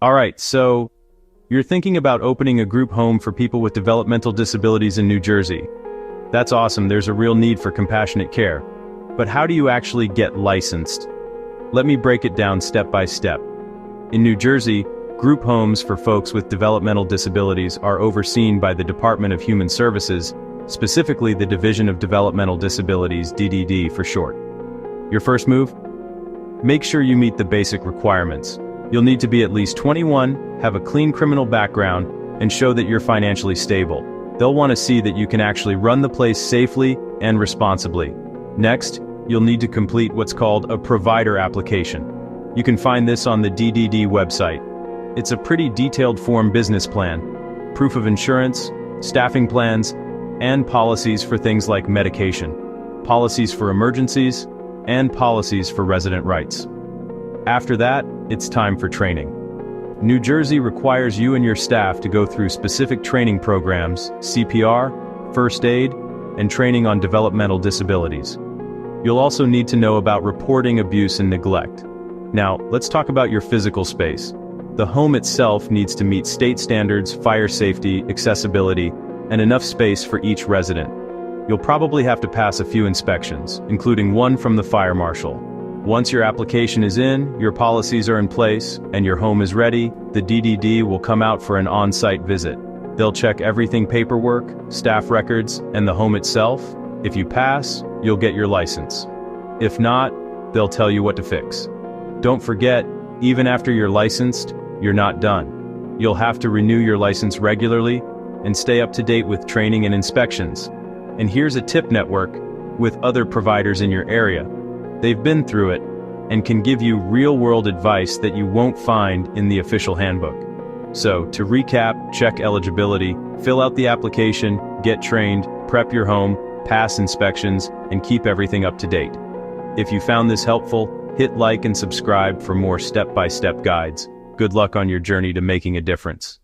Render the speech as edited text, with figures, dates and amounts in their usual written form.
All right, so you're thinking about opening a group home for people with developmental disabilities in New Jersey. That's awesome, there's a real need for compassionate care. But how do you actually get licensed? Let me break it down step by step. In New Jersey, group homes for folks with developmental disabilities are overseen by the Department of Human Services, specifically the Division of Developmental Disabilities, DDD for short. Your first move? Make sure you meet the basic requirements. You'll need to be at least 21, have a clean criminal background, and show that you're financially stable. They'll want to see that you can actually run the place safely and responsibly. Next, you'll need to complete what's called a provider application. You can find this on the DDD website. It's a pretty detailed form business plan, proof of insurance, staffing plans, and policies for things like medication, policies for emergencies, and policies for resident rights. After that, it's time for training. New Jersey requires you and your staff to go through specific training programs, CPR, first aid, and training on developmental disabilities. You'll also need to know about reporting abuse and neglect. Now, let's talk about your physical space. The home itself needs to meet state standards, fire safety, accessibility, and enough space for each resident. You'll probably have to pass a few inspections, including one from the fire marshal. Once your application is in, your policies are in place, and your home is ready, the DDD will come out for an on-site visit. They'll check everything: paperwork, staff records, and the home itself. If you pass, you'll get your license. If not, they'll tell you what to fix. Don't forget, even after you're licensed, you're not done. You'll have to renew your license regularly and stay up to date with training and inspections. And here's a tip network with other providers in your area. They've been through it and can give you real-world advice that you won't find in the official handbook. So, to recap, check eligibility, fill out the application, get trained, prep your home, pass inspections, and keep everything up to date. If you found this helpful, hit like and subscribe for more step-by-step guides. Good luck on your journey to making a difference.